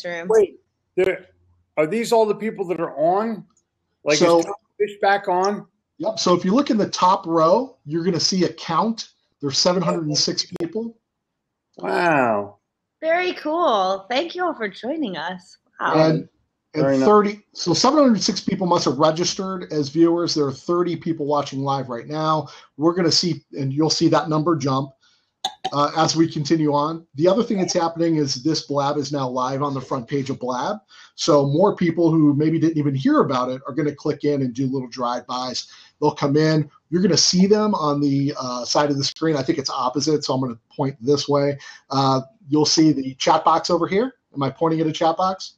room. Wait, are these all the people that are on? Like, so, is Tom Fish back on? Yep. So if you look in the top row, you're going to see a count. There's 706 people. Wow. Very cool. Thank you all for joining us. Wow. And 30, so 706 people must have registered as viewers. There are 30 people watching live right now. We're going to see, and you'll see that number jump as we continue on. The other thing that's happening is this Blab is now live on the front page of Blab. So more people who maybe didn't even hear about it are going to click in and do little drive-bys. They'll come in. You're going to see them on the side of the screen. I think it's opposite, so I'm going to point this way. You'll see the chat box over here. Am I pointing at a chat box?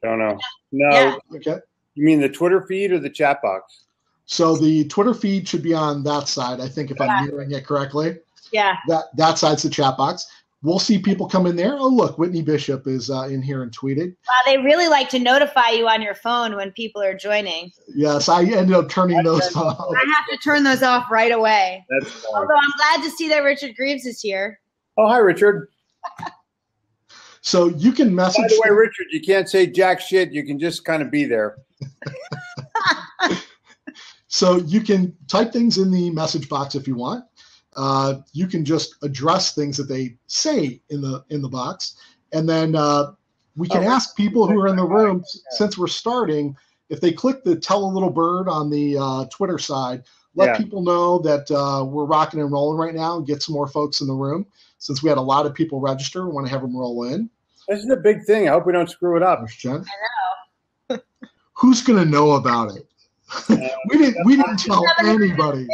Don't know. No. Yeah. Okay. You mean the Twitter feed or the chat box? So the Twitter feed should be on that side, I think, if I'm mirroring it correctly. Yeah. That side's the chat box. We'll see people come in there. Oh, look, Whitney Bishop is in here and tweeted. Wow, they really like to notify you on your phone when people are joining. Yes, I ended up turning those off. I have to turn those off right away. That's fine. Although I'm glad to see that Richard Greaves is here. Oh, hi, Richard. So you can message. By the way, Richard, you can't say jack shit. You can just kind of be there. So you can type things in the message box if you want. You can just address things that they say in the box, and then we can ask people who are in the room, since we're starting, if they click the "Tell a Little Bird" on the Twitter side, let people know that we're rocking and rolling right now, and get some more folks in the room. Since we had a lot of people register, we want to have them roll in. This is a big thing. I hope we don't screw it up. Jen. I know. Who's going to know about it? We didn't tell anybody.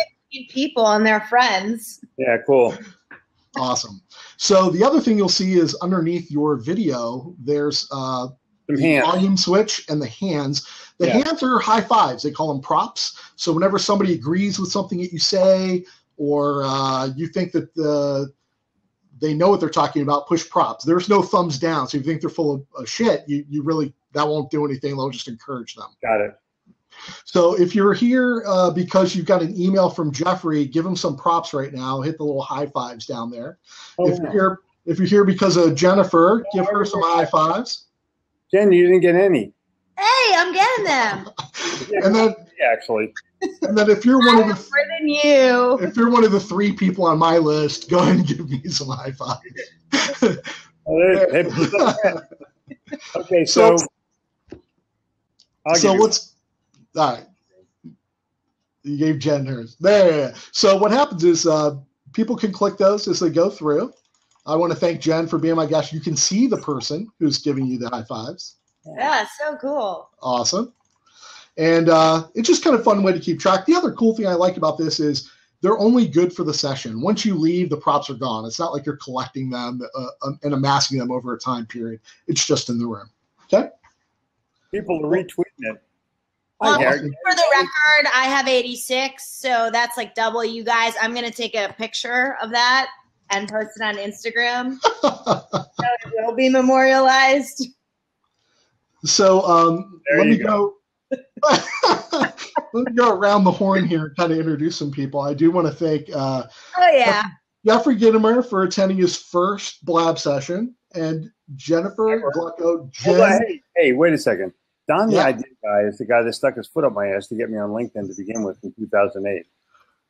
People and their friends. Yeah, cool. Awesome. So the other thing you'll see is underneath your video, there's the volume switch and the hands. The hands are high fives. They call them props. So whenever somebody agrees with something that you say, or you think that they know what they're talking about, push props. There's no thumbs down. So if you think they're full of shit, you really, that won't do anything. They'll just encourage them. Got it. So if you're here because you've got an email from Jeffrey, give him some props right now. Hit the little high fives down there. Oh, if you're here because of Jennifer, give her some high fives. Jen, you didn't get any. Hey, I'm getting them. And then actually. And then if you're one of the more than you. If you're one of the 3 people on my list, go ahead and give me some high fives. Okay, so let's. All right. You gave Jen hers. There. So what happens is people can click those as they go through. I want to thank Jen for being my guest. You can see the person who's giving you the high fives. Yeah, so cool. Awesome. And it's just kind of a fun way to keep track. The other cool thing I like about this is they're only good for the session. Once you leave, the props are gone. It's not like you're collecting them and amassing them over a time period. It's just in the room. Okay? People are retweeting it. For the record, I have 86, so that's like double you guys. I'm going to take a picture of that and post it on Instagram. So it will be memorialized. So let me go. Let me go around the horn here and kind of introduce some people. I do want to thank Jeffrey Gitomer for attending his first Blab session, and Jennifer Gluckow. Hey, wait a second. Don, the idea guy, is the guy that stuck his foot up my ass to get me on LinkedIn to begin with in 2008.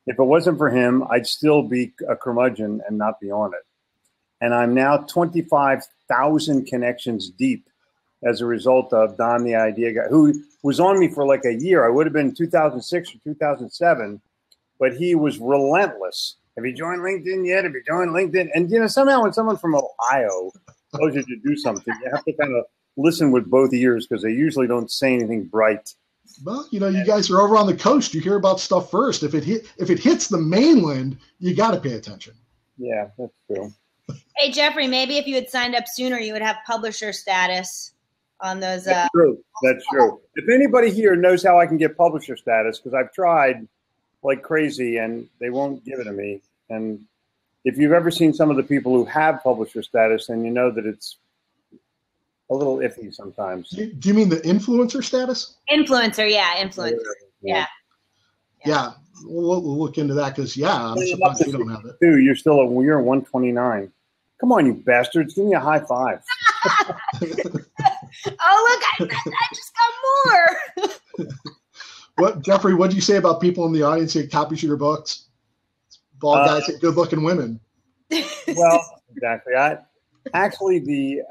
If it wasn't for him, I'd still be a curmudgeon and not be on it. And I'm now 25,000 connections deep as a result of Don, the idea guy, who was on me for like a year. I would have been 2006 or 2007, but he was relentless. Have you joined LinkedIn yet? Have you joined LinkedIn? And, you know, somehow when someone from Ohio tells you to do something, you have to kind of listen with both ears because they usually don't say anything bright. Well, you know, you guys are over on the coast. You hear about stuff first. If it hits the mainland, you got to pay attention. Yeah, that's true. Hey, Jeffrey, maybe if you had signed up sooner, you would have publisher status on those. That's true. That's true. If anybody here knows how I can get publisher status, because I've tried like crazy and they won't give it to me. And if you've ever seen some of the people who have publisher status, then you know that it's a little iffy sometimes. Do you mean the influencer status? Influencer, yeah, influencer. Yeah. We'll look into that because, I'm surprised you don't have it. Dude, you're 129. Come on, you bastards. Give me a high five. Oh, look, I just got more. What, Jeffrey, what do you say about people in the audience who get copies of your books? Bald guys get good-looking women. Well, exactly. Actually, the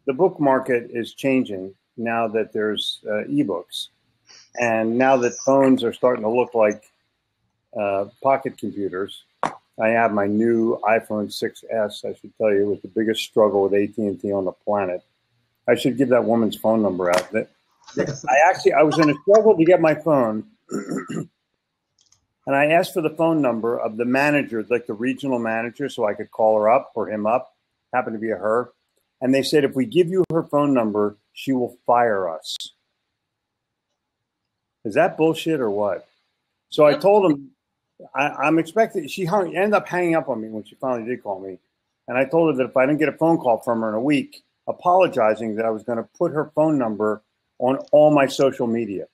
book market is changing now that there's ebooks, and now that phones are starting to look like pocket computers. I have my new iPhone 6S. I should tell you, it was the biggest struggle with AT&T on the planet. I should give that woman's phone number out. I was in a struggle to get my phone, and I asked for the phone number of the manager, like the regional manager, so I could call her up or him up. Happened to be a her. And they said, if we give you her phone number, she will fire us. Is that bullshit or what? So I told him, I'm expecting, ended up hanging up on me when she finally did call me. And I told her that if I didn't get a phone call from her in a week, apologizing that I was going to put her phone number on all my social media.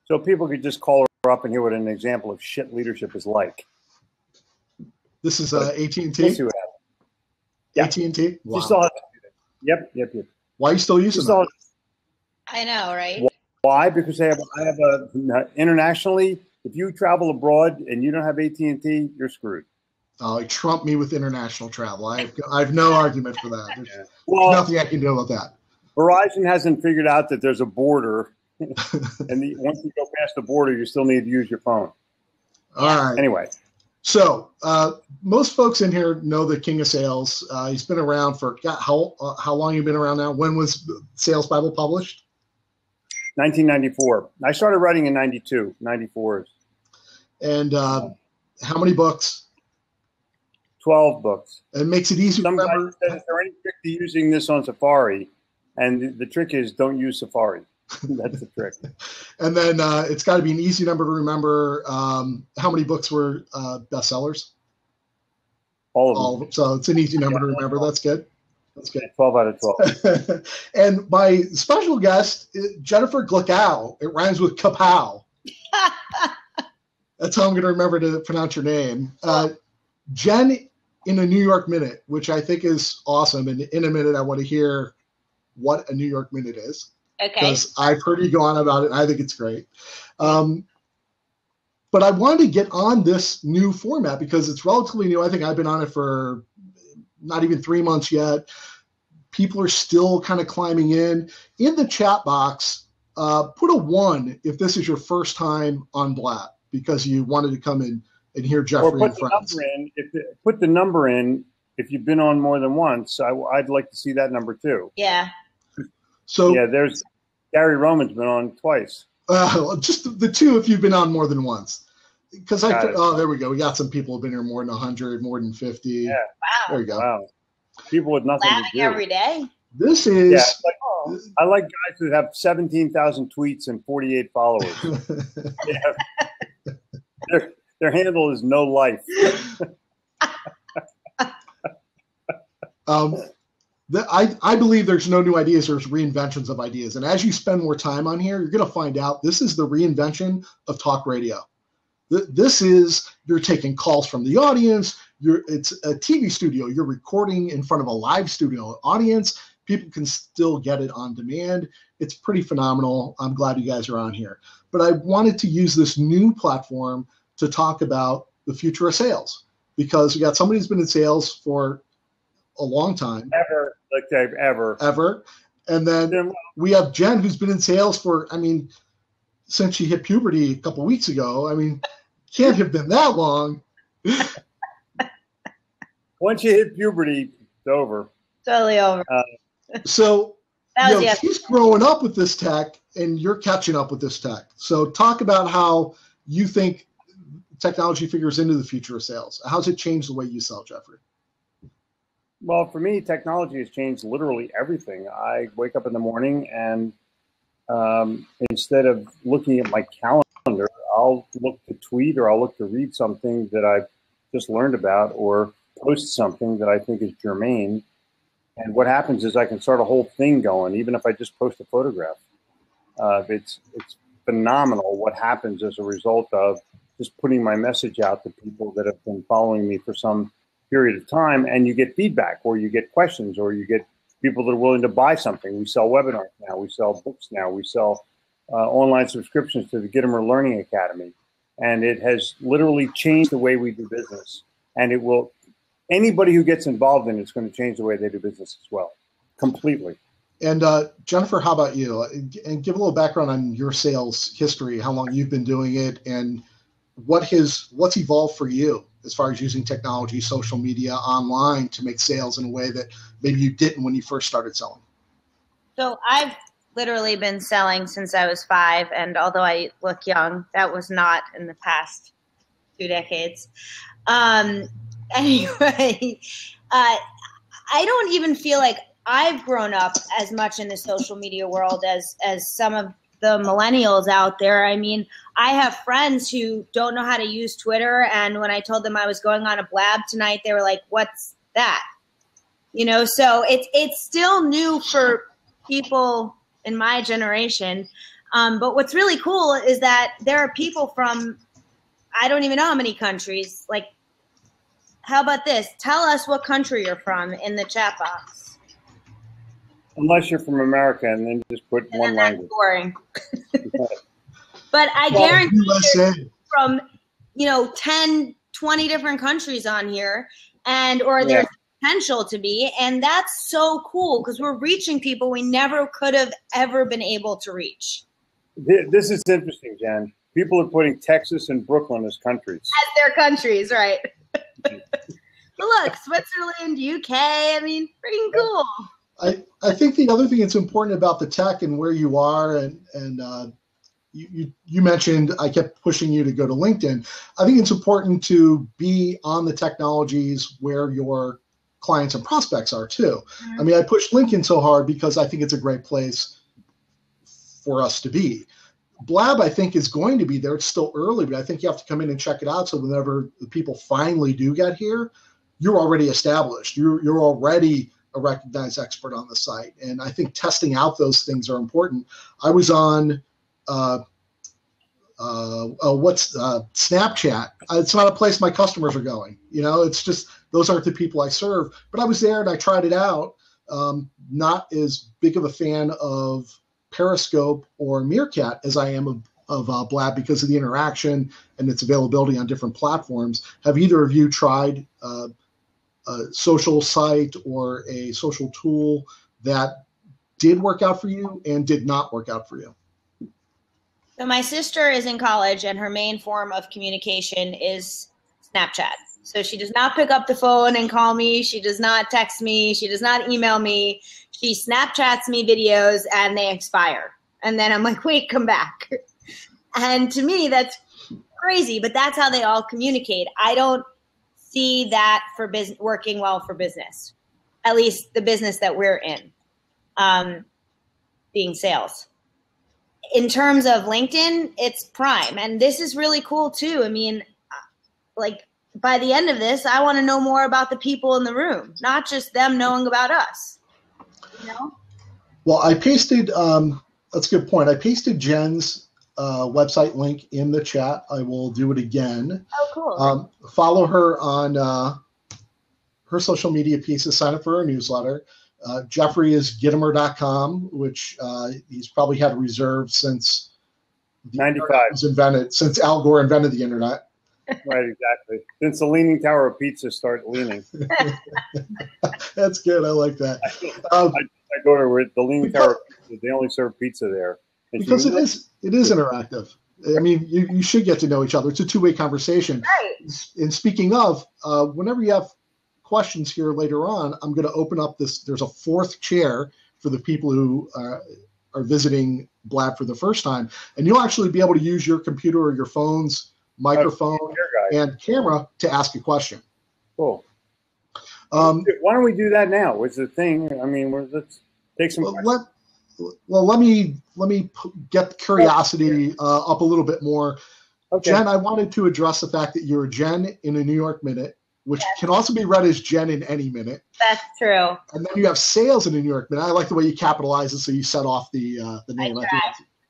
So people could just call her up and hear what an example of shit leadership is like. This is AT&T? Yeah. AT&T? Wow. Yep. Why are you still using that? I know, right? Why? Because I have a internationally, if you travel abroad and you don't have AT&T, you're screwed. Oh, trump me with international travel. I have no argument for that. There's nothing I can do about that. Verizon hasn't figured out that there's a border, and once you go past the border, you still need to use your phone. All right. Anyway. So most folks in here know the King of Sales. He's been around for, how long you been around now? When was Sales Bible published? 1994. I started writing in 92, 94. And how many books? 12 books. It makes it easy to remember. Guy said, is there any trick to using this on Safari? And the trick is don't use Safari. That's the trick. And then it's got to be an easy number to remember. How many books were bestsellers? All of them. So it's an easy number to remember. That's good. 12 out of 12. And my special guest, Jeffrey Gluckow. It rhymes with kapow. That's how I'm going to remember to pronounce your name. Jen in a New York Minute, which I think is awesome. And in a minute, I want to hear what a New York Minute is. Okay. Because I've heard you go on about it, and I think it's great. But I wanted to get on this new format because it's relatively new. I think I've been on it for not even 3 months yet. People are still kind of climbing in. In the chat box, put a 1 if this is your first time on Blab because you wanted to come in and hear Jeffrey and friends. Put the number in if you've been on more than once. I'd like to see that number too. Yeah. So yeah, there's Gary Roman's been on twice. Just the 2 if you've been on more than once. Because there we go. We got some people who've been here more than 100, more than 50. Yeah. Wow. There you go. Wow. People with nothing to do. Every day. This is. Yeah, I like guys who have 17,000 tweets and 48 followers. Their handle is no life. I believe there's no new ideas. There's reinventions of ideas. And as you spend more time on here, you're going to find out this is the reinvention of talk radio. This is, you're taking calls from the audience. It's a TV studio. You're recording in front of a live studio audience. People can still get it on demand. It's pretty phenomenal. I'm glad you guys are on here. But I wanted to use this new platform to talk about the future of sales because we got somebody who's been in sales for a long time. Ever. And then we have Jen who's been in sales for, since she hit puberty a couple weeks ago. Can't have been that long. Once you hit puberty, it's over. Totally over. So she's growing up with this tech and you're catching up with this tech. So talk about how you think technology figures into the future of sales. How's it changed the way you sell, Jeffrey? Well, for me, technology has changed literally everything. I wake up in the morning and instead of looking at my calendar, I'll look to tweet or I'll look to read something that I've just learned about or post something that I think is germane. And what happens is I can start a whole thing going, even if I just post a photograph. It's phenomenal what happens as a result of just putting my message out to people that have been following me for some period of time, and you get feedback or you get questions or you get people that are willing to buy something. We sell webinars now. We sell books now. We sell online subscriptions to the Gitomer Learning Academy. And it has literally changed the way we do business. And it will, anybody who gets involved in it's going to change the way they do business as well, completely. And Jennifer, how about you? And give a little background on your sales history, how long you've been doing it, and what's evolved for you as far as using technology, social media, online to make sales in a way that maybe you didn't when you first started selling. So I've literally been selling since I was 5, and although I look young, that was not in the past 2 decades. Anyway, I don't even feel like I've grown up as much in the social media world as some of the millennials out there. I mean, I have friends who don't know how to use Twitter, and when I told them I was going on a Blab tonight, they were like, "What's that?" You know, so it's still new for people in my generation. But what's really cool is that there are people from, I don't even know how many countries. Like, how about this? Tell us what country you're from in the chat box. Unless you're from America, and then just put one language. That's boring. But I guarantee you're from, 10, 20 different countries on here, or there's potential to be, and that's so cool because we're reaching people we never could have ever been able to reach. This is interesting, Jen. People are putting Texas and Brooklyn as countries. As their countries, right? But look, Switzerland, UK, I mean, freaking cool. I think the other thing that's important about the tech and where you are, and you mentioned, I kept pushing you to go to LinkedIn. I think it's important to be on the technologies where your clients and prospects are too. Mm-hmm. I mean, I pushed LinkedIn so hard because I think it's a great place for us to be. Blab, I think, is going to be there. It's still early, but I think you have to come in and check it out. So whenever the people finally do get here, you're already established. You're already a recognized expert on the site. And I think testing out those things are important. I was on Snapchat. It's not a place my customers are going. It's just, those aren't the people I serve. But I was there and I tried it out. Not as big of a fan of Periscope or Meerkat as I am of Blab because of the interaction and its availability on different platforms. Have either of you tried a social site or a social tool that did work out for you and did not work out for you? So my sister is in college, and her main form of communication is Snapchat. So she does not pick up the phone and call me. She does not text me. She does not email me. She Snapchats me videos, and they expire. And then I'm like, wait, come back. And to me, that's crazy, but that's how they all communicate. I don't see that for business working well for business, at least the business that we're in, being sales. In terms of LinkedIn, it's prime. And this is really cool too. I mean, like by the end of this, I want to know more about the people in the room, not just them knowing about us. Well, I pasted, that's a good point. I pasted Jen's website link in the chat. I will do it again. Oh, cool. Follow her on her social media pieces, sign up for her newsletter. Jeffrey is Gitomer.com, which he's probably had a reserve since 95 was invented, since Al Gore invented the internet. Right, exactly. Since the Leaning Tower of Pizza started leaning. That's good. I like that. I go to the Leaning Tower of Pizza. They only serve pizza there. And because it is interactive. I mean, you should get to know each other. It's a two-way conversation. Right. And speaking of, whenever you have questions here later on, I'm going to open up this. There's a fourth chair for the people who are visiting Blab for the first time. And you'll actually be able to use your computer or your phone's microphone and camera to ask a question. Cool. Why don't we do that now? What's the thing? I mean, let's take some questions. Let me get curiosity up a little bit more. Okay. Jen, I wanted to address the fact that you're Jen in a New York Minute, which can also be read as Jen in any minute. That's true. And then you have sales in a New York Minute. I like the way you capitalize it, so you set off the name.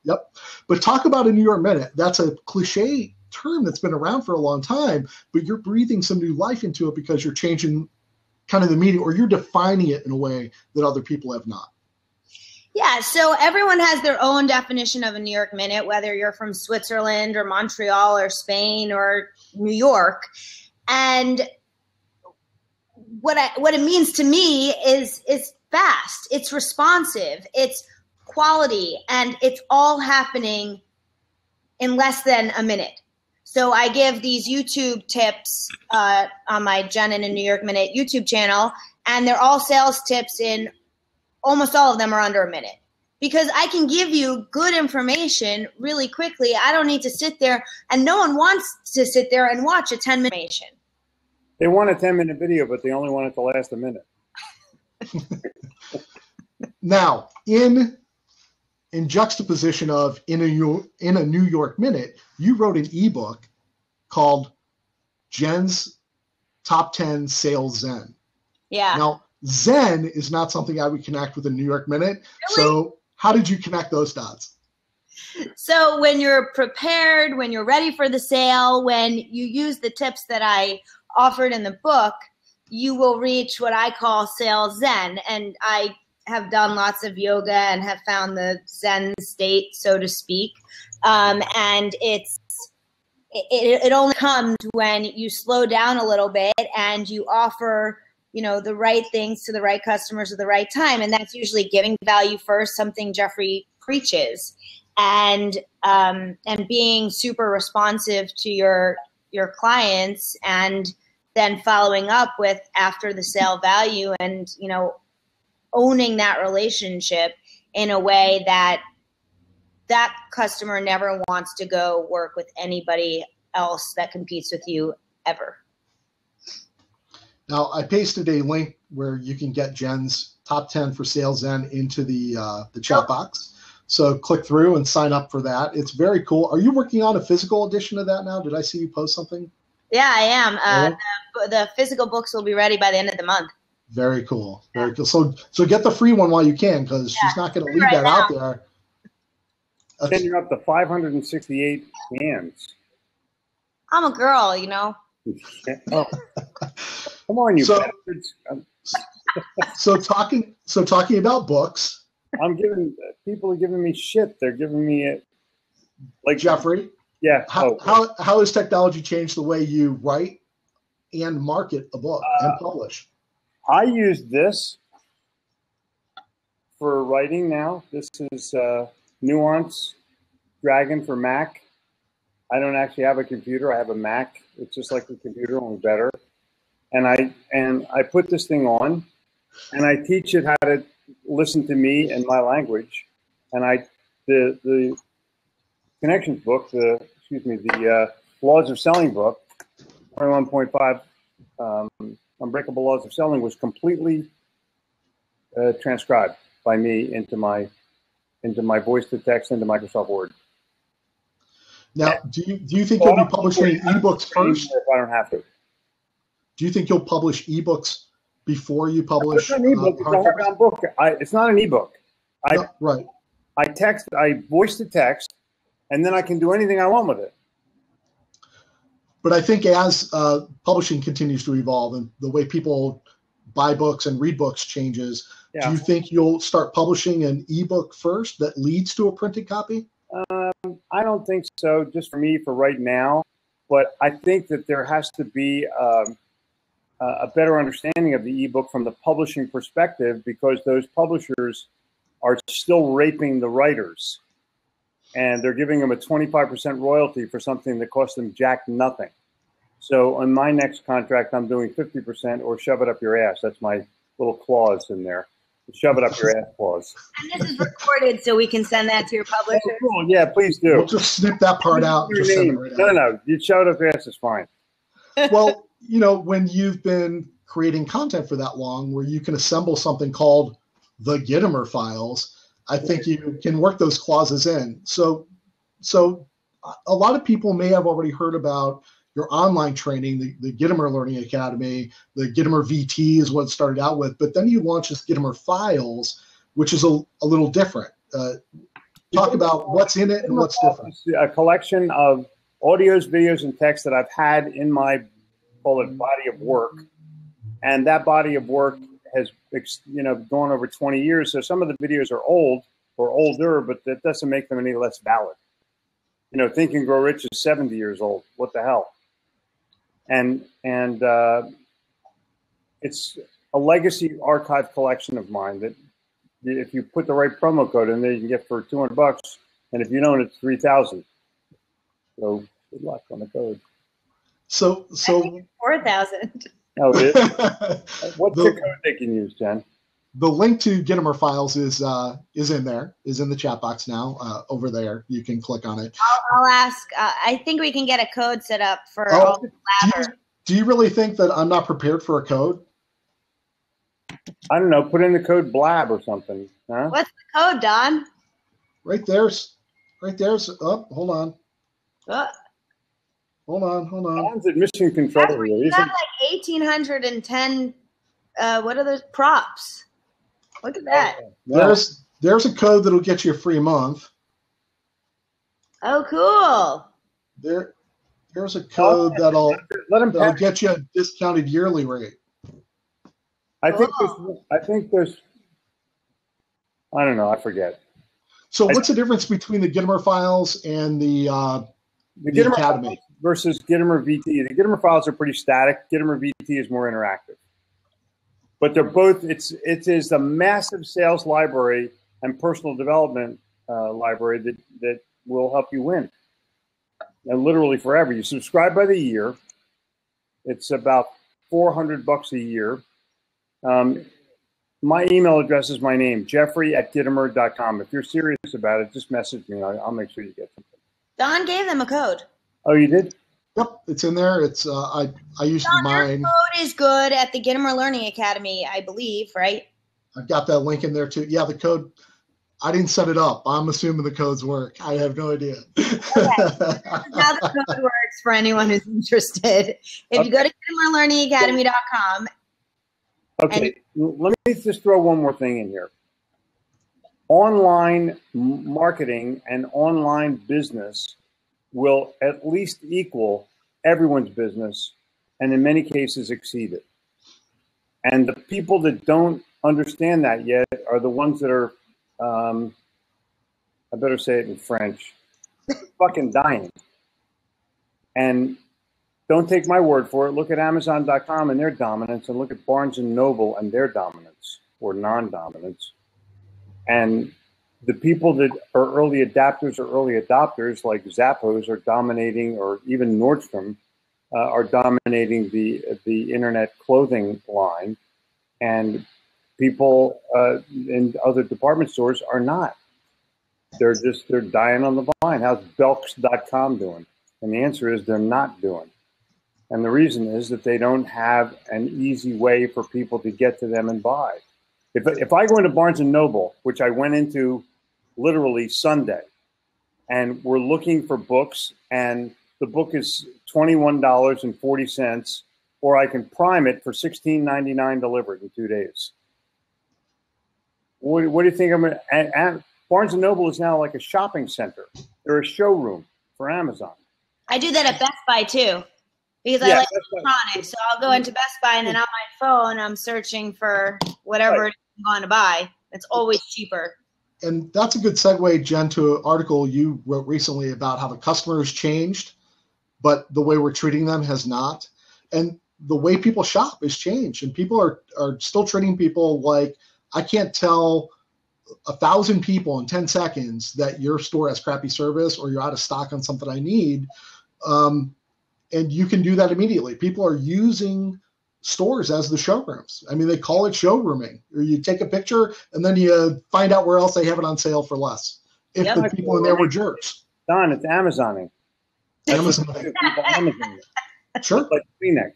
Yep. But talk about a New York Minute. That's a cliche term that's been around for a long time, but you're breathing some new life into it because you're changing kind of the meaning, or you're defining it in a way that other people have not. Yeah, so everyone has their own definition of a New York minute, whether you're from Switzerland or Montreal or Spain or New York. And what it means to me is fast, it's responsive, it's quality, and it's all happening in less than a minute. So I give these YouTube tips on my Jen in a New York Minute YouTube channel, and they're all sales tips in almost all of them are under a minute, because I can give you good information really quickly. I don't need to sit there, and no one wants to sit there and watch a 10-minute animation. They want a 10-minute video, but they only want it to last a minute. Now, in juxtaposition of in a New York Minute, you wrote an ebook called Jen's Top 10 Sales Zen. Yeah. Now, Zen is not something I would connect with a New York Minute. Really? So how did you connect those dots? So when you're prepared, when you're ready for the sale, when you use the tips that I offered in the book, you will reach what I call Sales Zen. And I have done lots of yoga and have found the Zen state, so to speak. And it only comes when you slow down a little bit and you offer, the right things to the right customers at the right time. And that's usually giving value first, something Jeffrey preaches, and being super responsive to your clients, and then following up with after the sale value, and, owning that relationship in a way that customer never wants to go work with anybody else that competes with you ever. Now, I pasted a link where you can get Jen's Top 10 for Sales Zen into the chat box. So click through and sign up for that. It's very cool. Are you working on a physical edition of that now? Did I see you post something? Yeah, I am. The physical books will be ready by the end of the month. Very cool. Very cool. So get the free one while you can, because she's not going to leave that out there. Then you're up to 568 hands. I'm a girl, Oh. Come on, you bastards. So talking about books. People are giving me shit. They're giving me it. Like Jeffrey. Yeah. How has technology changed the way you write and market a book and publish? I use this for writing now. This is Nuance Dragon for Mac. I don't actually have a computer. I have a Mac. It's just like a computer, only better. And I put this thing on, and I teach it how to listen to me and my language. And the Connections book, the Laws of Selling book, 21.5 Unbreakable Laws of Selling, was completely transcribed by me into my voice to text into Microsoft Word. Now, do you think you'll be publishing ebooks first? If I don't have to. Do you think you'll publish ebooks before you publish? It's an ebook. It's a hardbound book. It's not an ebook. Right. I voice to text, and then I can do anything I want with it. But I think as publishing continues to evolve and the way people buy books and read books changes, do you think you'll start publishing an ebook first that leads to a printed copy? I don't think so, just for me, for right now. But I think that there has to be a better understanding of the ebook from the publishing perspective, because those publishers are still raping the writers. And they're giving them a 25% royalty for something that cost them jack nothing. So on my next contract, I'm doing 50% or shove it up your ass. That's my little clause in there. Shove it up your ass clause. And this is recorded, so we can send that to your publisher. Oh, cool. Yeah, please do. We'll just snip that part out. And just send it right out. No. You shove it up your ass is fine. Well, when you've been creating content for that long, where you can assemble something called the Gitomer files, I think you can work those clauses in. So a lot of people may have already heard about your online training, the Gitomer Learning Academy. The Gitomer VT is what it started out with, but then you launched this Gitomer Files, which is a little different. Talk about what's in it and what's different. A collection of audios, videos, and texts that I've had in my, call it, body of work And that body of work has, gone over 20 years. So some of the videos are old or older, but that doesn't make them any less valid. Think and Grow Rich is 70 years old. What the hell? And it's a legacy archive collection of mine that if you put the right promo code in there, you can get for $200. And if you don't, it's 3,000. So good luck on the code. So 4,000. Oh, it is? What's the code they can use, Jen? The link to Gitomer files is in there, is in the chat box now. Over there, you can click on it. I'll ask. I think we can get a code set up for all the Blabber. Do you really think that I'm not prepared for a code? I don't know. Put in the code Blab or something. Huh? What's the code, Don? Right there's. Oh, hold on. Hold on. Don's at mission control. You have like 1,810. What are those props? Look at that. There's a code that'll get you a free month. Oh, cool. There's a code that'll get you a discounted yearly rate. I think there's. I don't know. I forget. So what's the difference between the Gitomer files and the Gitomer Academy versus Gitomer VT? The Gitomer files are pretty static. Gitomer VT is more interactive. But they're both. It is a massive sales library and personal development library that will help you win. And literally forever. You subscribe by the year. It's about $400 a year. My email address is my name, Jeffrey@Gitomer.com. If you're serious about it, just message me. I'll make sure you get something. Don gave them a code. Oh, you did? Yep, it's in there. It's I used mine. Their code is good at the Gitomer Learning Academy, I believe, right? I've got that link in there too. Yeah, the code. I didn't set it up. I'm assuming the codes work. I have no idea. Okay. This is how the code works for anyone who's interested. If you go to GitomerLearningAcademy.com. Okay, let me just throw one more thing in here. Online marketing and online business will at least equal everyone's business and in many cases exceed it. And the people that don't understand that yet are the ones that are, I better say it in French, fucking dying. And don't take my word for it. Look at Amazon.com and their dominance, and look at Barnes & Noble and their dominance or non-dominance. And the people that are early adopters like Zappos are dominating, or even Nordstrom are dominating the internet clothing line. And people in other department stores are not. They're dying on the vine. How's Belks.com doing? And the answer is they're not doing. And the reason is that they don't have an easy way for people to get to them and buy. If I go into Barnes & Noble, which I went into literally Sunday, and we're looking for books, and the book is $21.40, or I can prime it for $16.99 delivered in 2 days. What do you think I'm going to... Barnes & Noble is now like a shopping center. They're a showroom for Amazon. I do that at Best Buy too, because I like electronics. So I'll go into Best Buy and then on my phone, I'm searching for whatever I'm going to buy. It's always cheaper. And that's a good segue, Jen, to an article you wrote recently about how the customer has changed, but the way we're treating them has not. And the way people shop has changed. And people are still treating people like, I can't tell 1,000 people in 10 seconds that your store has crappy service or you're out of stock on something I need. And you can do that immediately. People are using stores as the showrooms. I mean, they call it showrooming, or you take a picture and then you find out where else they have it on sale for less. If the people in there were jerks. Don, it's Amazoning. Amazoning. Sure. Like Kleenex.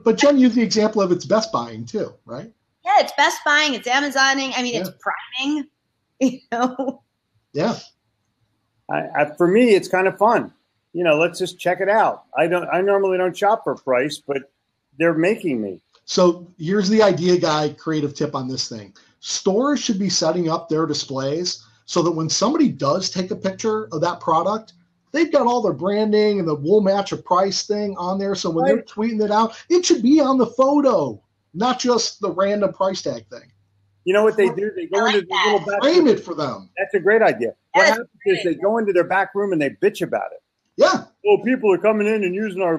But Jen used the example of it's Best Buying too, right? Yeah, it's Best Buying, it's Amazoning. I mean, it's priming, you know? Yeah. For me, it's kind of fun. You know, let's just check it out. I normally don't shop for price, but they're making me. So here's the idea guy creative tip on this thing. Stores should be setting up their displays so that when somebody does take a picture of that product, They've got all their branding and the we'll match a price thing on there. So when they're tweeting it out, it should be on the photo, not just the random price tag thing. You know what they do? They go into the little back room. Frame it for them. That's a great idea. What happens is they go into their back room and they bitch about it. Yeah. Oh, people are coming in and they're using our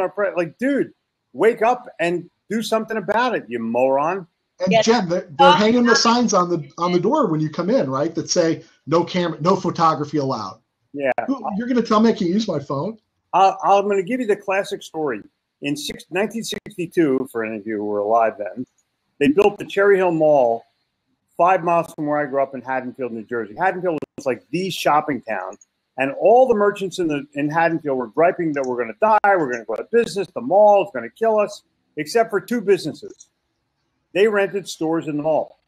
price. Like, dude, wake up and do something about it, you moron. And Jen, they're hanging the signs on the door when you come in, right? That say no camera, no photography allowed. Yeah. You're going to tell me I can use my phone? I'm going to give you the classic story. In 1962, for any of you who were alive then, they built the Cherry Hill Mall 5 miles from where I grew up in Haddonfield, New Jersey. Haddonfield was like the shopping town, and all the merchants in Haddonfield were griping that we're going to die, we're going to go out of business, the mall is going to kill us, except for 2 businesses. They rented stores in the mall.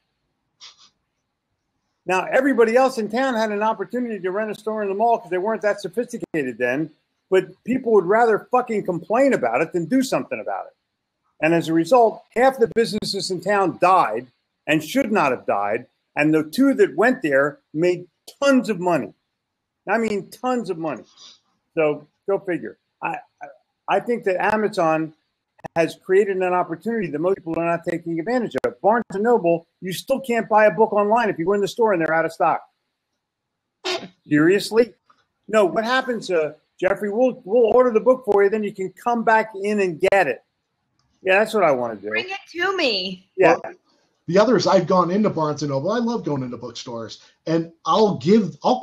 Now, everybody else in town had an opportunity to rent a store in the mall because they weren't that sophisticated then, but people would rather fucking complain about it than do something about it. And as a result, half the businesses in town died and should not have died, and the 2 that went there made tons of money. I mean, tons of money. So go figure. I think that Amazon has created an opportunity that most people are not taking advantage of. Barnes & Noble, you still can't buy a book online if you go in the store and they're out of stock. Seriously? No, what happens, Jeffrey, we'll order the book for you, then you can come back in and get it. Yeah, that's what I want to do. Bring it to me. Yeah. Well, the others, I've gone into Barnes & Noble. I love going into bookstores. And I'll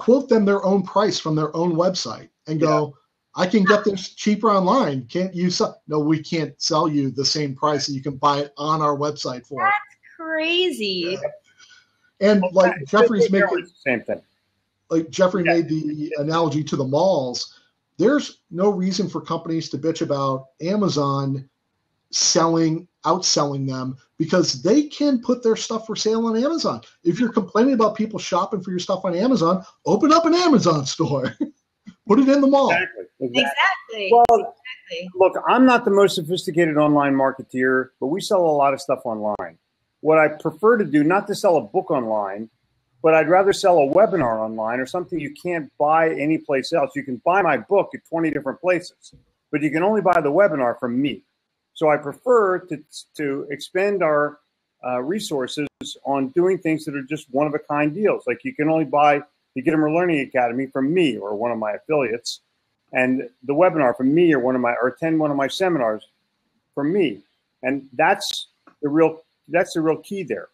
quote them their own price from their own website and go, I can get this cheaper online. Can't you sell? No, we can't sell you the same price, and you can buy it on our website for it. That's crazy. Yeah. And like Jeffrey's making the same thing. Like Jeffrey made the analogy to the malls. There's no reason for companies to bitch about Amazon outselling them, because they can put their stuff for sale on Amazon. If you're complaining about people shopping for your stuff on Amazon, open up an Amazon store. Put it in the mall. Exactly. Well, look, I'm not the most sophisticated online marketeer, but we sell a lot of stuff online. What I prefer to do, not to sell a book online, but I'd rather sell a webinar online or something you can't buy anyplace else. You can buy my book at 20 different places, but you can only buy the webinar from me. So I prefer to expend our resources on doing things that are just one-of-a-kind deals. Like you can only buy the Gitomer Learning Academy from me or one of my affiliates, and the webinar from me or attend one of my seminars from me. And that's the real key there.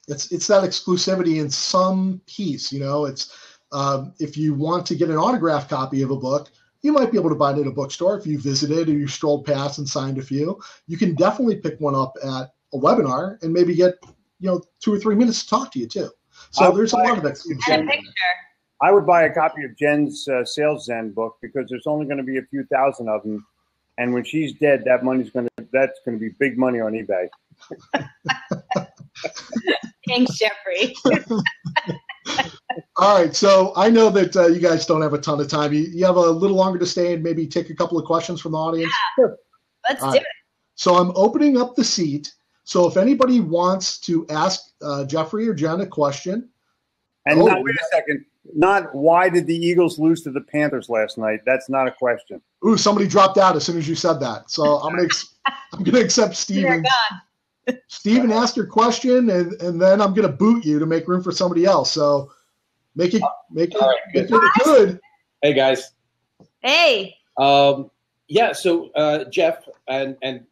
It's that exclusivity in some piece, it's if you want to get an autographed copy of a book, you might be able to buy it at a bookstore. If you visited or you strolled past and signed a few, you can definitely pick one up at a webinar and maybe get 2 or 3 minutes to talk to you too. So there's a lot of exclusivity. I would buy a copy of Jen's Sales Zen book because there's only going to be a few thousand of them, and when she's dead, that's going to be big money on eBay. Thanks, Jeffrey. All right, so I know that you guys don't have a ton of time. You have a little longer to stay and maybe take a couple of questions from the audience? Yeah, let's do it. So I'm opening up the seat. So if anybody wants to ask Jeffrey or Jen a question. And wait a second. Not why did the Eagles lose to the Panthers last night? That's not a question. Ooh, somebody dropped out as soon as you said that. So I'm gonna accept Steven. Steven asked your question, and then I'm gonna boot you to make room for somebody else. So make it good. Hey guys. Hey. Yeah. So Jeff and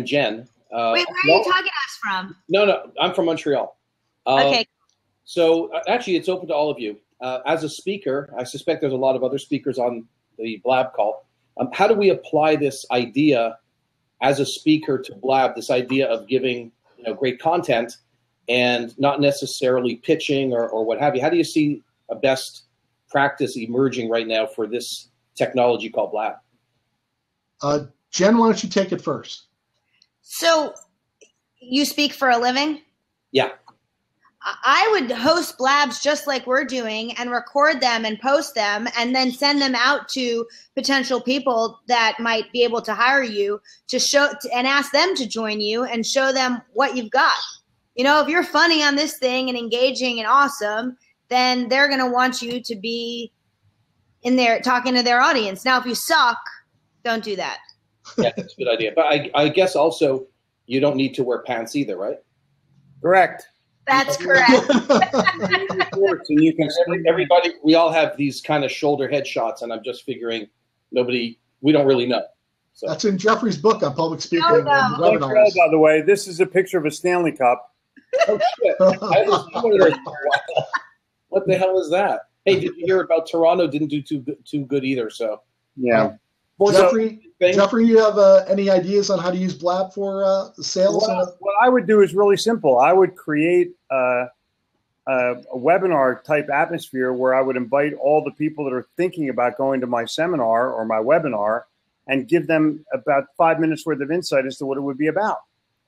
Jen. Wait, where are you talking to us from? No, I'm from Montreal. Okay. So actually, it's open to all of you. As a speaker, I suspect there's a lot of other speakers on the Blab call. How do we apply this idea as a speaker to Blab? This idea of giving great content and not necessarily pitching or what have you. How do you see a best practice emerging right now for this technology called Blab? Jen, why don't you take it first? So you speak for a living? Yeah. I would host Blabs just like we're doing and record them and post them and then send them out to potential people that might be able to hire you to show and ask them to join you and show them what you've got. If you're funny on this thing and engaging and awesome, then they're going to want you to be in there talking to their audience. Now, if you suck, don't do that. Yeah, that's a good idea. But I guess also you don't need to wear pants either, right? Correct. That's correct. And you can everybody, we all have these kind of shoulder head shots, and I'm just figuring we don't really know. So. That's in Jeffrey's book on public speaking. No. And webinars. By the way, this is a picture of a Stanley Cup. Oh, shit. I haven't seen one of those for a while. What the hell is that? Hey, did you hear about Toronto? Didn't do too good either. So yeah. Jeffrey, you have any ideas on how to use Blab for sales? Well, what I would do is really simple. I would create a webinar type atmosphere where I would invite all the people that are thinking about going to my seminar or my webinar and give them about 5 minutes worth of insight as to what it would be about,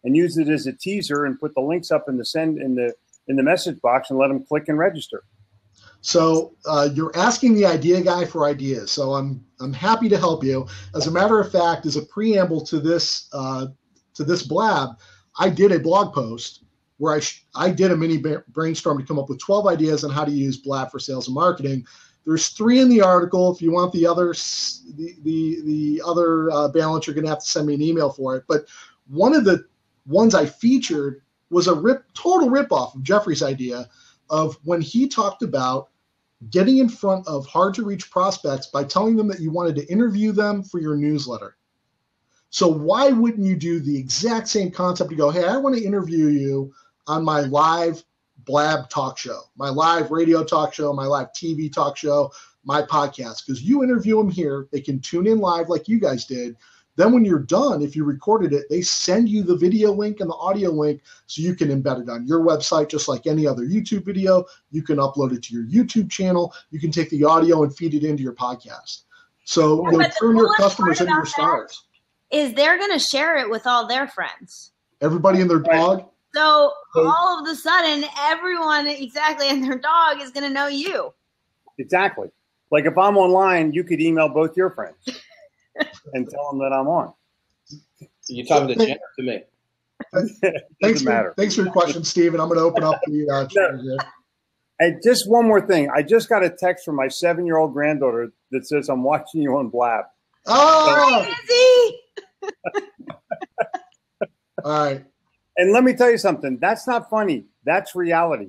and use it as a teaser and put the links up in the message box and let them click and register. So you're asking the idea guy for ideas. So I'm happy to help you. As a matter of fact, as a preamble to this Blab, I did a blog post where I did a mini brainstorm to come up with 12 ideas on how to use Blab for sales and marketing. There's 3 in the article. If you want the other balance, you're going to have to send me an email for it. But one of the ones I featured was a total ripoff of Jeffrey's idea of when he talked about getting in front of hard-to-reach prospects by telling them that you wanted to interview them for your newsletter. So why wouldn't you do the exact same concept? You go, hey, I want to interview you on my live Blab talk show, my live radio talk show, my live TV talk show, my podcast. Because you interview them here, they can tune in live like you guys did. Then when you're done, if you recorded it, they send you the video link and the audio link so you can embed it on your website just like any other YouTube video. You can upload it to your YouTube channel. You can take the audio and feed it into your podcast. So you'll turn your customers into your stars. Is they're going to share it with all their friends. Everybody and their dog. So all of a sudden, everyone exactly and their dog is going to know you. Exactly. Like if I'm online, you could email both your friends and tell them that I'm on. You're talking to Jen or to me? Thanks for your question, Steve. And I'm going to open up the chat here. And just one more thing. I just got a text from my 7-year-old granddaughter that says, I'm watching you on Blab. Oh! Izzy! All right. And let me tell you something. That's not funny. That's reality.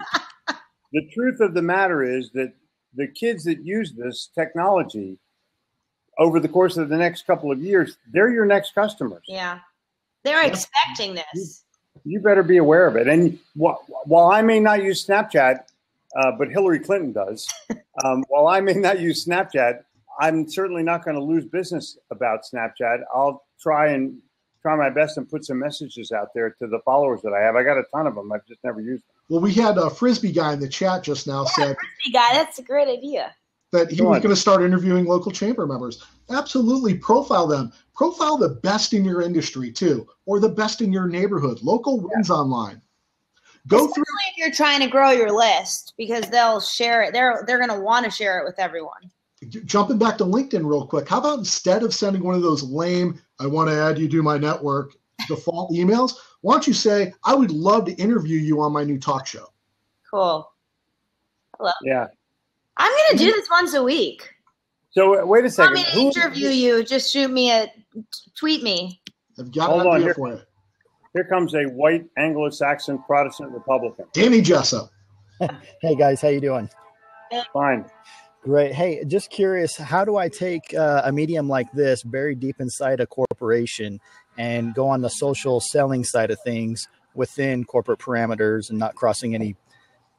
The truth of the matter is that the kids that use this technology over the course of the next couple of years, they're your next customers. Yeah. They're expecting this. You better be aware of it. And while I may not use Snapchat, but Hillary Clinton does, while I may not use Snapchat, I'm certainly not going to lose business about Snapchat. I'll try my best and put some messages out there to the followers that I have. I got a ton of them. I've just never used them. Well, we had a Frisbee guy in the chat just now said. Frisbee guy, that's a great idea. That he was going to start interviewing local chamber members. Absolutely. Profile them. Profile the best in your industry, too, or the best in your neighborhood. Local wins online. Especially if you're trying to grow your list, because they'll share it. They're going to want to share it with everyone. Jumping back to LinkedIn real quick, how about instead of sending one of those lame, I want to add you to my network default emails, why don't you say, I would love to interview you on my new talk show? Cool. Hello. Yeah. I'm going to do this once a week. So wait a second. Want me to interview you? Just tweet me. I've got an idea for you. Here comes a white Anglo-Saxon Protestant Republican. Danny Jessup. Hey guys, how you doing? Fine. Great. Hey, just curious, how do I take a medium like this buried deep inside a corporation and go on the social selling side of things within corporate parameters and not crossing any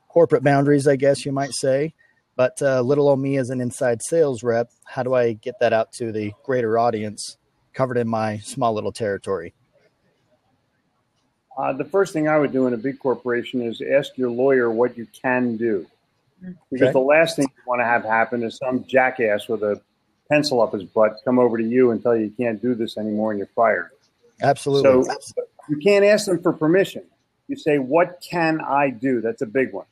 corporate boundaries, I guess you might say? But little old me as an inside sales rep, how do I get that out to the greater audience covered in my small little territory? The first thing I would do in a big corporation is ask your lawyer what you can do. Because the last thing you want to have happen is some jackass with a pencil up his butt come over to you and tell you can't do this anymore and you're fired. Absolutely. So you can't ask them for permission. You say, what can I do? That's a big one.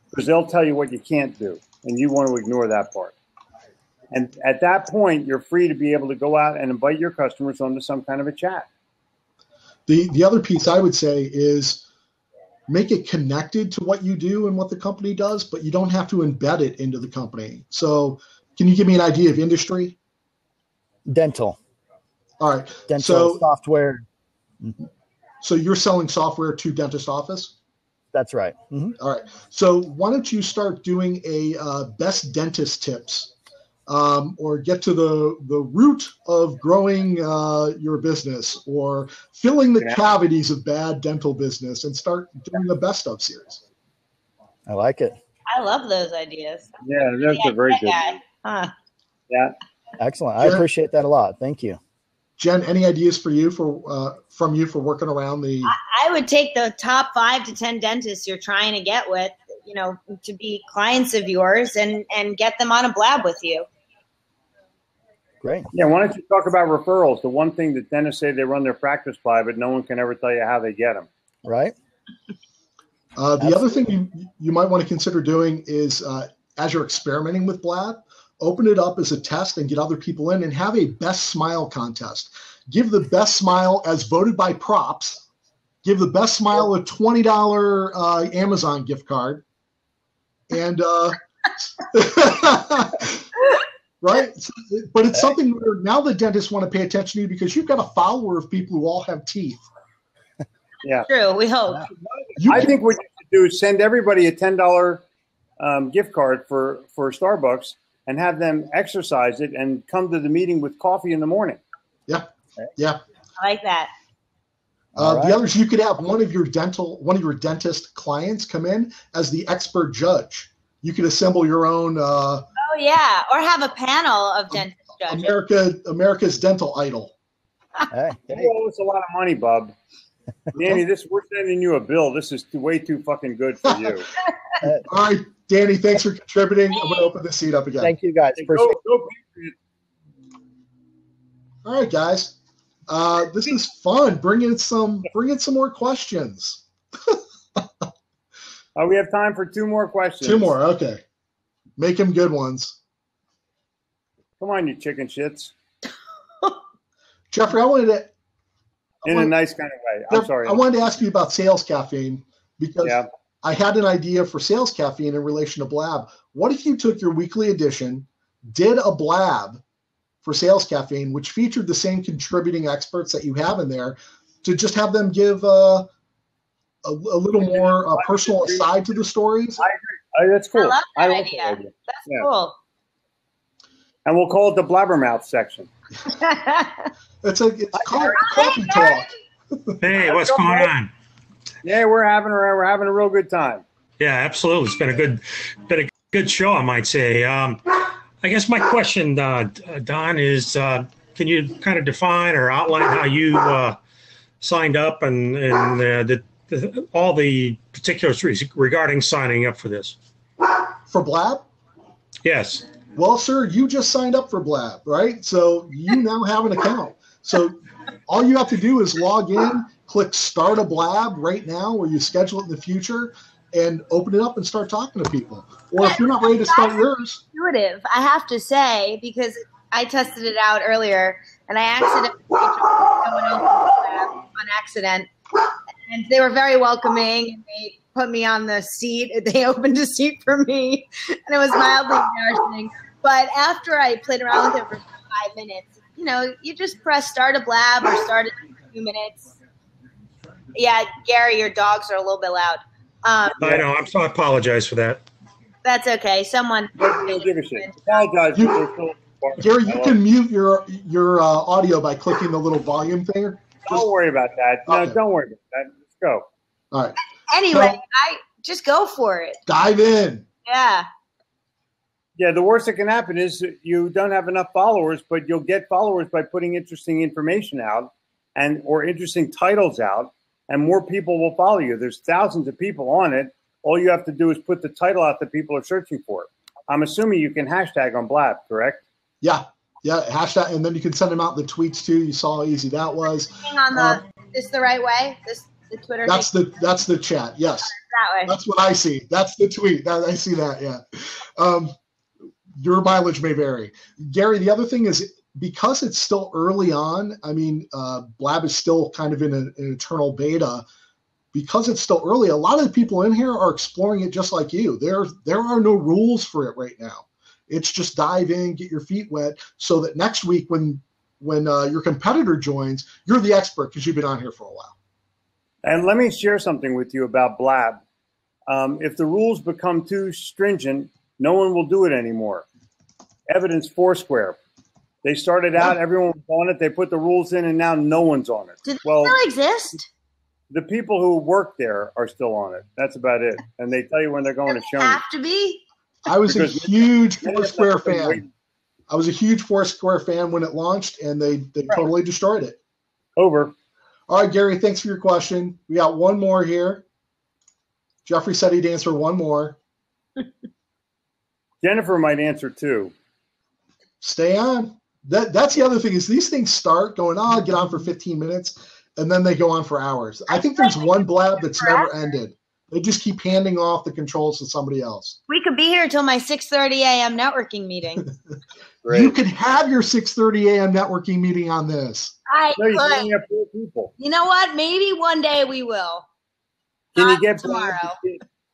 Because they'll tell you what you can't do, and you want to ignore that part. And at that point, you're free to be able to go out and invite your customers onto some kind of a chat. The other piece I would say is make it connected to what you do and what the company does, but you don't have to embed it into the company. So can you give me an idea of industry? Dental. All right. Dental software. So you're selling software to dentist office? That's right. Mm-hmm. All right. So why don't you start doing a best dentist tips, or get to the root of growing your business, or filling the cavities of bad dental business, and start doing the best of series. I like it. I love those ideas. Yeah, that's a very good. Huh. Yeah. Excellent. I appreciate that a lot. Thank you. Jen, any ideas for you from you for working around the? I would take the top 5 to 10 dentists you're trying to get with, to be clients of yours, and get them on a Blab with you. Great. Yeah, why don't you talk about referrals? The one thing that dentists say they run their practice by, but no one can ever tell you how they get them. Right. The other thing you might want to consider doing is, as you're experimenting with Blab, open it up as a test and get other people in, and have a best smile contest. Give the best smile, as voted by props, give the best smile a $20 Amazon gift card. And right? But it's something where now the dentists want to pay attention to you because you've got a follower of people who all have teeth. Yeah. True. We hope. I think what you should do is send everybody a $10 gift card for Starbucks and have them exercise it and come to the meeting with coffee in the morning. Yeah. Yeah. I like that. Right. The others, you could have one of your dentist clients come in as the expert judge. You could assemble your own. Oh yeah, or have a panel of dentist judges. America's Dental Idol. Hey. You owe us a lot of money, Bub. Danny, we're sending you a bill. This is way too fucking good for you. All right, Danny, thanks for contributing. I'm going to open the seat up again. Thank you, guys. Go Patriots. All right, guys. This is fun. Bring in some more questions. We have time for 2 more questions. 2 more. Okay. Make them good ones. Come on, you chicken shits. Jeffrey, In a nice kind of way. I'm sorry. I wanted to ask you about Sales Caffeine because I had an idea for Sales Caffeine in relation to Blab. What if you took your weekly edition, did a Blab for Sales Caffeine, which featured the same contributing experts that you have in there, to just have them give a little more personal aside to the stories? I agree. That's cool. I love that idea. That's cool. And we'll call it the Blabbermouth section. It's called coffee talk. Hey, what's going on? Yeah, we're having a real good time. Yeah, absolutely. It's been a good show, I might say. I guess my question, Don, is can you kind of define or outline how you signed up and all the particulars regarding signing up for this? For Blab? Yes. Well, sir, you just signed up for Blab, right? So you now have an account. So all you have to do is log in, click Start a Blab right now, or you schedule it in the future, and open it up and start talking to people. Or if you're not ready to start yours. Intuitive, I have to say, because I tested it out earlier, and I accidentally joined someone else's Blab on accident. And they were very welcoming, and they put me on the seat. They opened a seat for me, and it was mildly embarrassing. But after I played around with it for 5 minutes, you just press Start a Blab or start it in a few minutes. Yeah, Gary, your dogs are a little bit loud. I know. I apologize for that. That's okay. Someone. Don't give a shit. Apologize. Gary, you can mute your audio by clicking the little volume thing. Don't worry about that. No, Okay. Don't worry about that. Let's go. All right. Anyway, So, I just go for it. dive in. Yeah. Yeah, the worst that can happen is you don't have enough followers, but you'll get followers by putting interesting information out or interesting titles out, and more people will follow you. There's thousands of people on it. All you have to do is put the title out that people are searching for. I'm assuming you can hashtag on Blab, correct? Yeah. Yeah, hashtag, and then you can send them out the tweets too. You saw how easy that was. Is the right way? The Twitter. That's the chat. Yes. That way. That's what I see. That's the tweet. I see that. Yeah. Your mileage may vary. Gary, the other thing is because it's still early on. I mean, Blab is still kind of in an eternal beta. because it's still early, a lot of the people in here are exploring it just like you. There are no rules for it right now. It's just dive in, get your feet wet, so that next week when your competitor joins, you're the expert because you've been on here for a while. And let me share something with you about Blab. If the rules become too stringent, no one will do it anymore. Evidence Foursquare. They started out, everyone was on it, they put the rules in, and now no one's on it. Do they still exist? The people who work there are still on it. That's about it. And they tell you when they're going to show. Have to be. I was a huge Foursquare fan. I was a huge Foursquare fan when it launched, and they totally destroyed it. Over. All right, Gary, thanks for your question. We got one more here. Jeffrey said he'd answer one more. Jennifer might answer two. Stay on. That's the other thing is these things start going, I'll get on for 15 minutes, and then they go on for hours. I think there's one Blab that's never ended. They just keep handing off the controls to somebody else. We could be here till my 6:30 a.m. networking meeting. You could have your 6:30 a.m. networking meeting on this. I No, you could. only have 4 people. You know what? Maybe one day we will. Can you Not get tomorrow?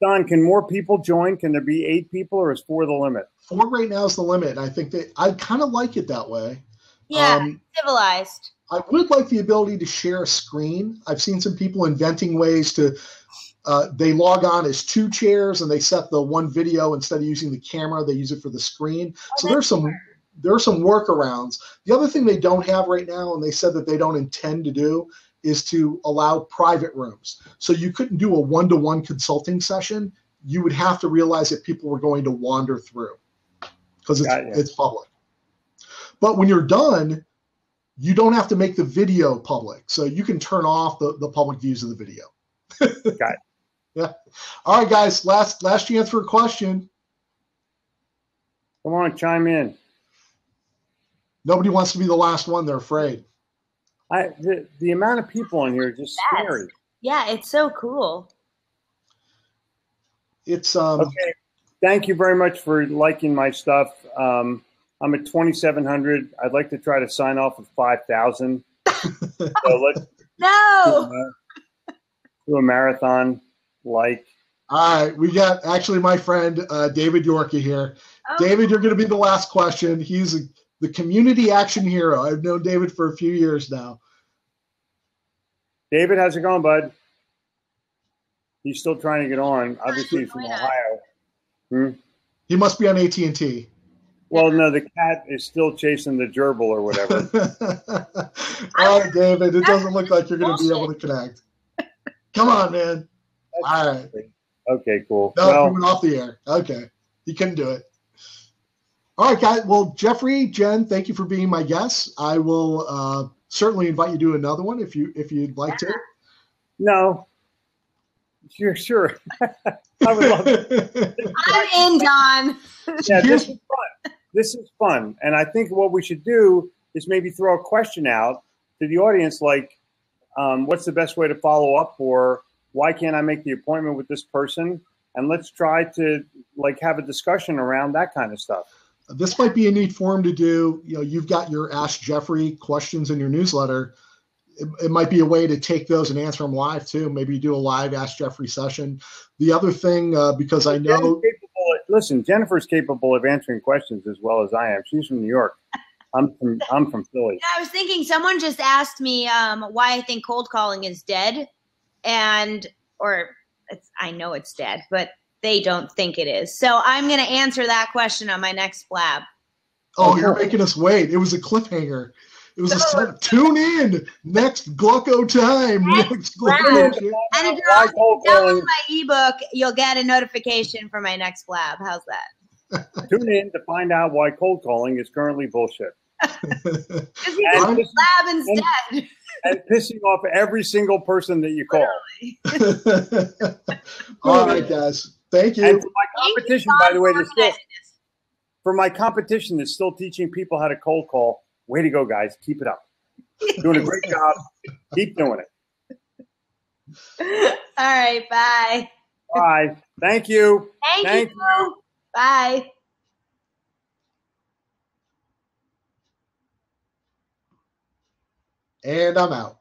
Don, can more people join? Can there be 8 people, or is 4 the limit? 4 right now is the limit. I think that I kind of like it that way. Yeah, civilized. I would like the ability to share a screen. I've seen some people inventing ways to they log on as 2 chairs and they set the one video instead of using the camera, they use it for the screen. So there are some workarounds. The other thing they don't have right now, and they said that they don't intend to do, is to allow private rooms. So you couldn't do a one-to-one consulting session. You would have to realize that people were going to wander through because it's public. But when you're done, you don't have to make the video public. So you can turn off the public views of the video. Got it. Yeah. All right, guys, last chance for a question. Come on, chime in. Nobody wants to be the last one. They're afraid. The amount of people in here is just scary. Yeah, it's so cool. It's okay. Thank you very much for liking my stuff. I'm at 2,700. I'd like to try to sign off with 5,000. So let's do a marathon. All right, we got actually my friend David Yorkie here. Oh. David, you're going to be the last question. He's the community action hero. I've known David for a few years now. David, how's it going, bud? He's still trying to get on. Obviously, he's from Ohio. He must be on AT&T. Well, no, the cat is still chasing the gerbil or whatever. All right, David, it doesn't look like you're going to be able to connect. Come on, man. All right. Okay, cool. No, coming off the air. Okay. You couldn't do it. All right, guys. Well, Jeffrey, Jen, thank you for being my guests. I will certainly invite you to do another one if you'd like to. No. Sure. I would love it. I'm in, Don. Yeah, this is fun. This is fun. And I think what we should do is maybe throw a question out to the audience like, what's the best way to follow up, or why can't I make the appointment with this person? And let's try to have a discussion around that kind of stuff. This might be a neat forum to do. You've got your Ask Jeffrey questions in your newsletter. It might be a way to take those and answer them live too. Maybe do a live Ask Jeffrey session. The other thing, because I know, Jennifer's capable of answering questions as well as I am. She's from New York. I'm from Philly. Yeah, I was thinking someone just asked me why I think cold calling is dead, I know it's dead, but they don't think it is. So I'm going to answer that question on my next Blab. Oh, you're making us wait. It was a cliffhanger. It was tune in next Gluckow time. Next Blab. And if you're also download my ebook, you'll get a notification for my next Blab. How's that? Tune in to find out why cold calling is currently bullshit. Blab instead. And pissing off every single person that you call. All right, guys. Thank you. And for my competition, by the way, for my competition that's still teaching people how to cold call, way to go, guys. Keep it up. Doing a great job. Keep doing it. All right. Bye. Bye. Thank you. Thank you. Bye. And I'm out.